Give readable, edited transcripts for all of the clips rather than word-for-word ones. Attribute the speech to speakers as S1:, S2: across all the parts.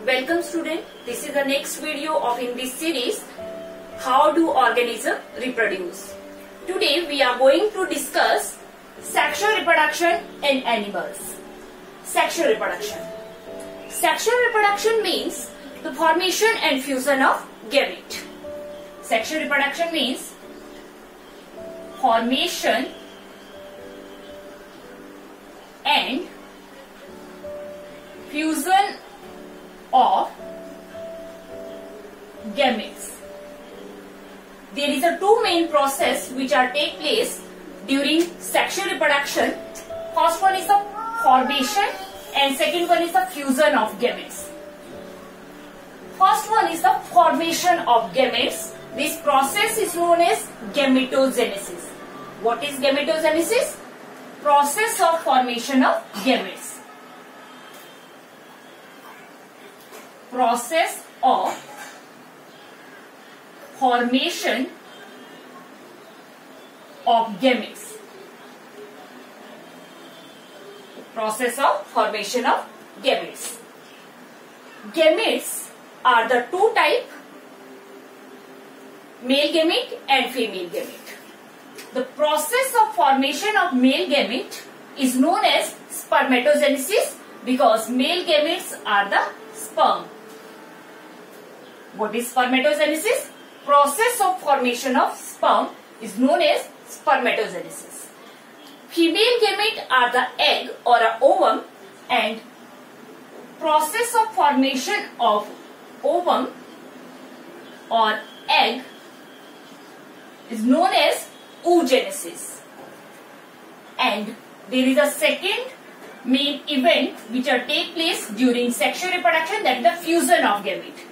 S1: Welcome student. This is the next video of in this series, how do organisms reproduce. Today we are going to discuss sexual reproduction in animals. Sexual reproduction. Sexual reproduction means the formation and fusion of gamete. Sexual reproduction means formation and fusion of gametes. There is a two main process which are take place during sexual reproduction. First one is the formation and second one is the fusion of gametes. First one is the formation of gametes. This process is known as gametogenesis. What is gametogenesis? Process of formation of gametes. Process of formation of gametes. Process of formation of gametes. Gametes are the two type, male gamete and female gamete. The process of formation of male gamete is known as spermatogenesis because male gametes are the sperm. What is spermatogenesis? Process of formation of sperm is known as spermatogenesis. Female gamete are the egg or a ovum, and process of formation of ovum or egg is known as oogenesis. And there is a second main event which are take place during sexual reproduction, that is the fusion of gamete.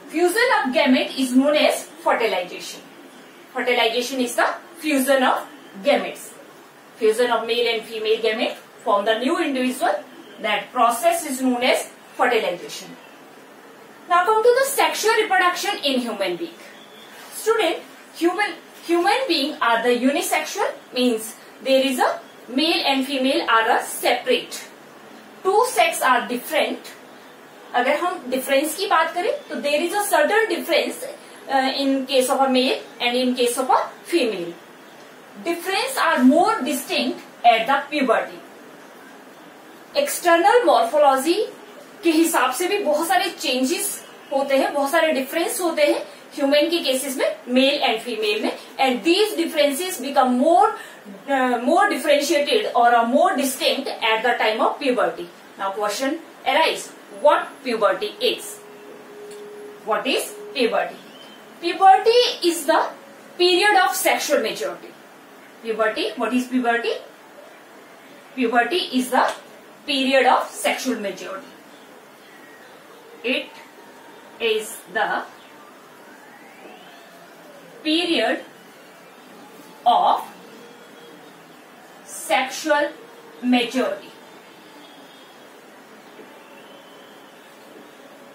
S1: Fusion of gamete is known as fertilization. Fertilization is the fusion of gametes. Fusion of male and female gamete form the new individual. That process is known as fertilization. Now come to the sexual reproduction in human being. Student, human being are the unisexual, means there is a male and female are a separate. Two sex are different. अगर हम difference की बात करें तो there is a certain difference in case of a male and in case of a female. Difference are more distinct at the puberty. External morphology के हिसाब से भी बहुत सारे चेंजेस होते हैं, बहुत सारे डिफरेंस होते हैं ह्यूमन के केसेस में, मेल एंड फीमेल में, and these differences become more differentiated or more distinct at the time of puberty. Now question arise, what puberty is? What is puberty? Puberty is the period of sexual maturity. Puberty, what is puberty? Puberty is the period of sexual maturity. It is the period of sexual maturity.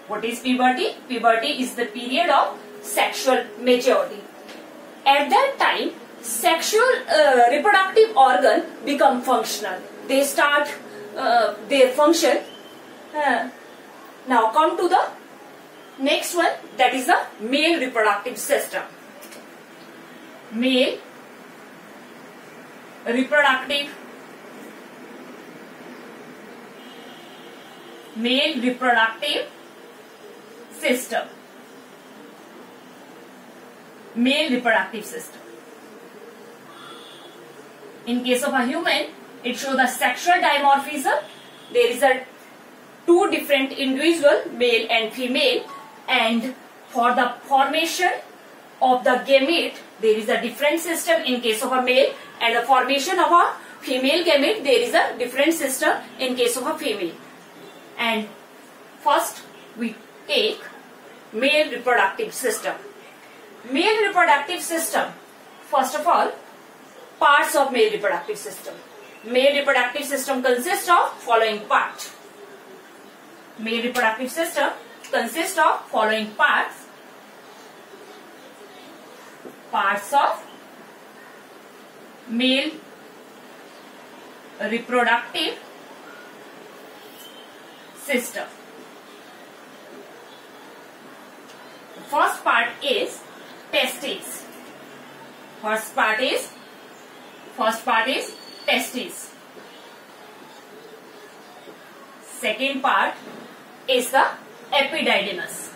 S1: What is puberty? Puberty is the period of sexual maturity. At that time, sexual reproductive organ become functional. They start their function. Now come to the next one, that is the male reproductive system. Male reproductive system. Male reproductive system. In case of a human, it shows the sexual dimorphism. There is a two different individual, male and female, and for the formation of the gamete, there is a different system in case of a male, and the formation of a female gamete, there is a different system in case of a female. And first we take male reproductive system. Male reproductive system, first of all, parts of male reproductive system. Male reproductive system consists of following parts. Male reproductive system consists of following parts. Parts of male reproductive system. First part is testes. First part is testes. Second part is the epididymis.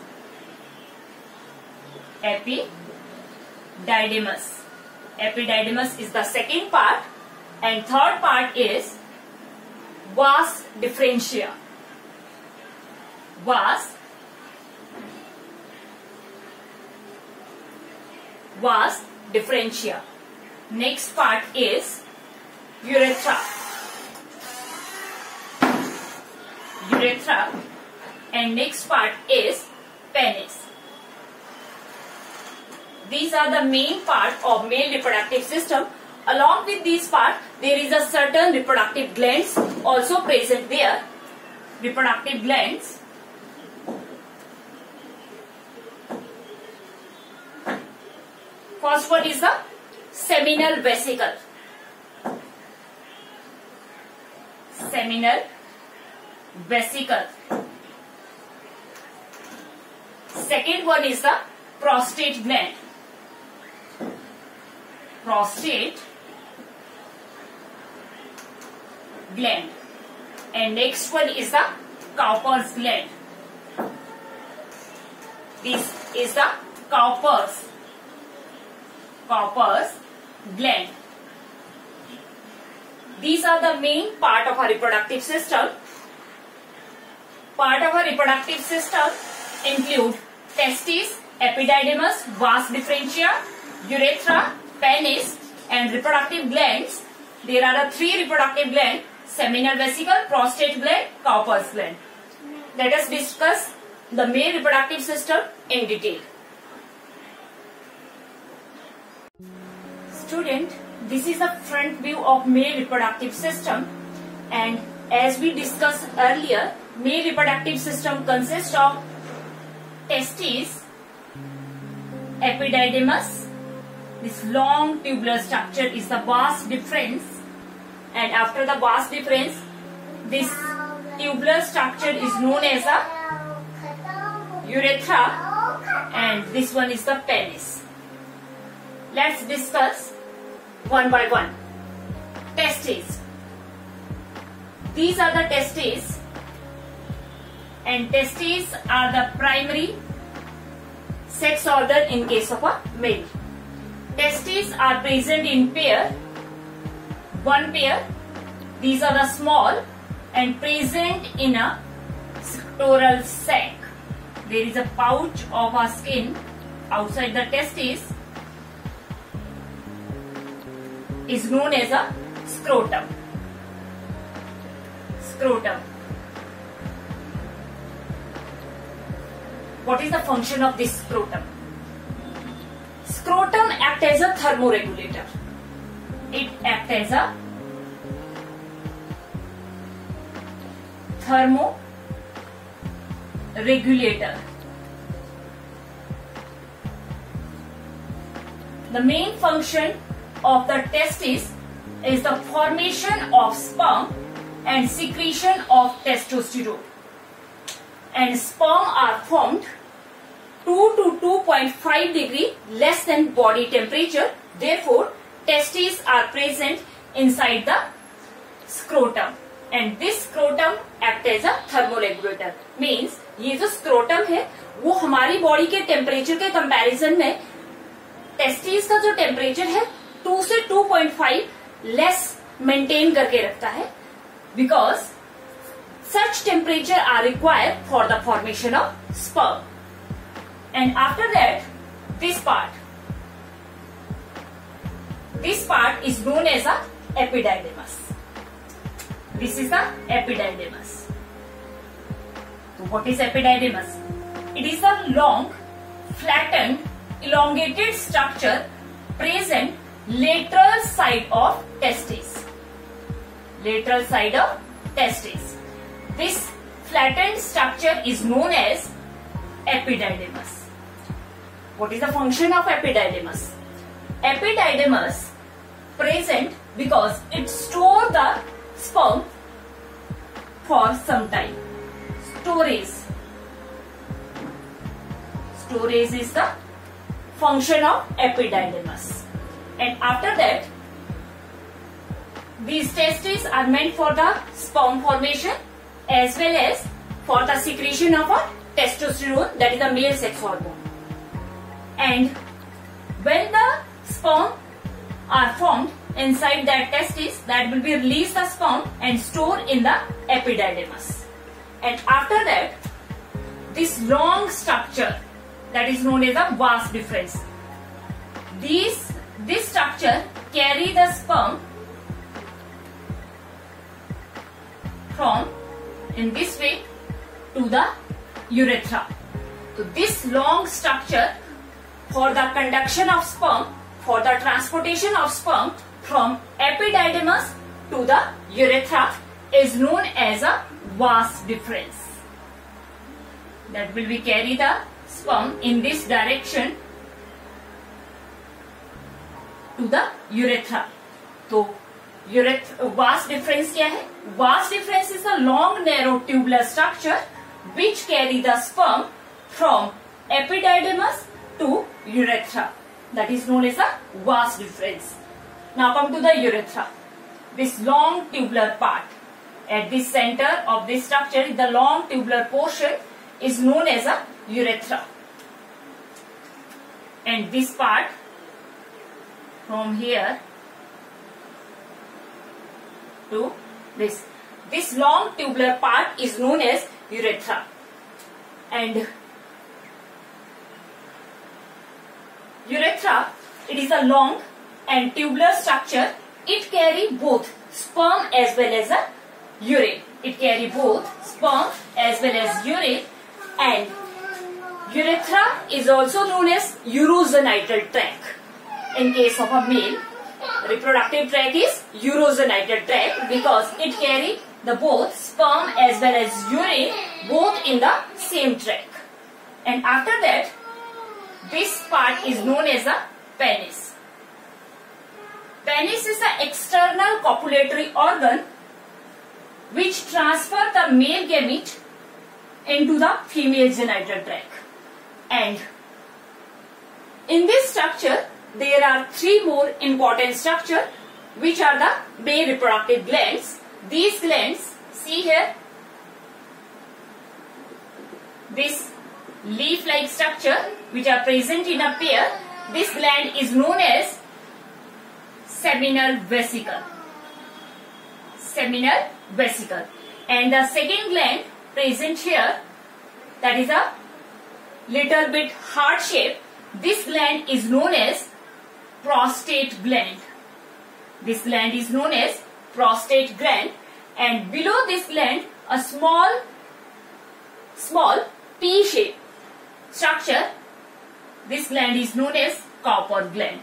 S1: Epididymis is the second part, and third part is vas differentia. Vas differentia. Next part is urethra. And next part is penis. These are the main part of male reproductive system. Along with these part, there is a certain reproductive glands also present there. Reproductive glands. First one is the seminal vesicle. Second one is the prostate gland. And next one is the Cowper's gland. This is the Cowper's gland. These are the main part of our reproductive system. Part of our reproductive system include testes, epididymis, vas differentia, urethra, penis, and reproductive glands. There are the three reproductive glands: seminal vesicle, prostate gland, Cowper's gland. Let us discuss the male reproductive system in detail. Student, this is the front view of male reproductive system, and as we discussed earlier, male reproductive system consists of testes, epididymis. This long tubular structure is the vas deferens, and after the vas deferens, this tubular structure is known as the urethra, and this one is the penis. Let's discuss one by one. Testes. These are the testes, and testes are the primary sex organ in case of a male. Testes are present in one pair. These are the small and present in a scrotal sac. There is a pouch of our skin outside the testes, is known as a scrotum. What is the function of this scrotum? Scrotum acts as a thermoregulator. It acts as a thermoregulator. The main function of the testis is the formation of sperm and secretion of testosterone. And sperm are formed 2 to 2.5 degree less than body temperature. Therefore, testes are present inside the scrotum, and this scrotum acts as a thermoregulator. Means ये जो scrotum है वो हमारी body के temperature के comparison में testis का जो टेम्परेचर है 2 से 2.5 लेस मेंटेन करके रखता है, because such temperature are required for the formation of sperm. And after that, this part is known as a epididymis. This is the epididymis. So what is epididymis? It is a long, flattened, elongated structure present lateral side of testis. Lateral side of testis. This flattened structure is known as epididymis. What is the function of epididymis? Epididymis present because it stores the sperm for some time. storage. Storage is the function of epididymis. And after that, these testes are meant for the sperm formation as well as for the secretion of a testosterone, that is the male sex hormone. And when the sperm are formed inside that testis, that will be release the sperm and store in the epididymis. And after that, this long structure that is known as a vas deferens. This structure carry the sperm from in this way to the urethra. So this long structure for the conduction of sperm, for the transportation of sperm from epididymis to the urethra is known as a vas deferens. That will be carry the sperm in this direction to the urethra. So vas deferens क्या है? Vas deferens is a long narrow tubular structure which carry the sperm from epididymis to urethra. That is known as a vas deferens. Now come to the urethra. This long tubular part at the center of this structure, the long tubular portion is known as a urethra. And this part from here to this long tubular part is known as urethra. And urethra, it is a long and tubular structure. It carry both sperm as well as a urine. It carry both sperm as well as urine. And urethra is also known as urogenital tract. In case of a male, reproductive tract is urogenital tract because it carry the both sperm as well as urine both in the same tract. And after that, this part is known as a penis. Penis is the external copulatory organ which transfer the male gamete into the female genital tract. And in this structure, there are three more important structures which are the male reproductive glands. These glands, see here, this leaf-like structure which are present in a pair, this gland is known as seminal vesicle. Seminal vesicle. And the second gland present here, that is a little bit heart shape. This gland is known as prostate gland. This gland is known as prostate gland, and below this gland a small pea shape structure. This gland is known as Cowper gland.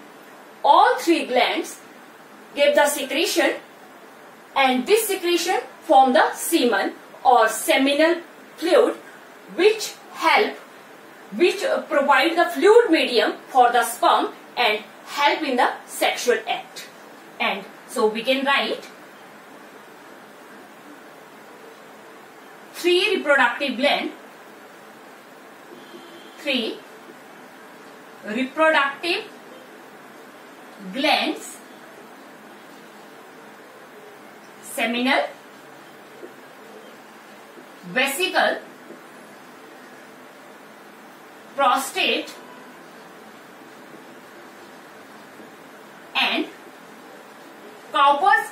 S1: All three glands give the secretion, and this secretion form the semen or seminal fluid which provide the fluid medium for the sperm and help in the sexual act. And so we can write three reproductive glands seminal, vesicle, prostate and Cowper's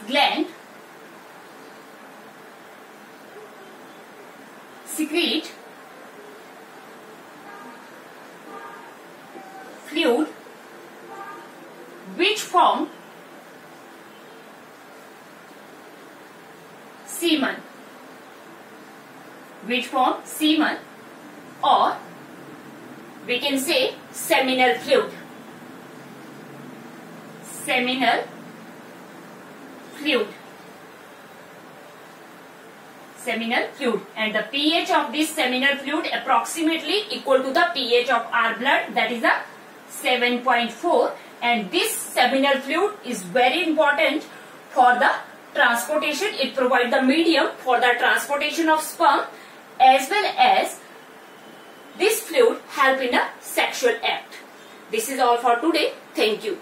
S1: gland secrete fluid which form semen, or we can say seminal fluid. Seminal fluid. And the pH of this seminal fluid approximately equal to the pH of our blood, that is a 7.4, and this seminal fluid is very important for the transportation. It provides the medium for the transportation of sperm, as well as this fluid help in a sexual act. This is all for today. Thank you.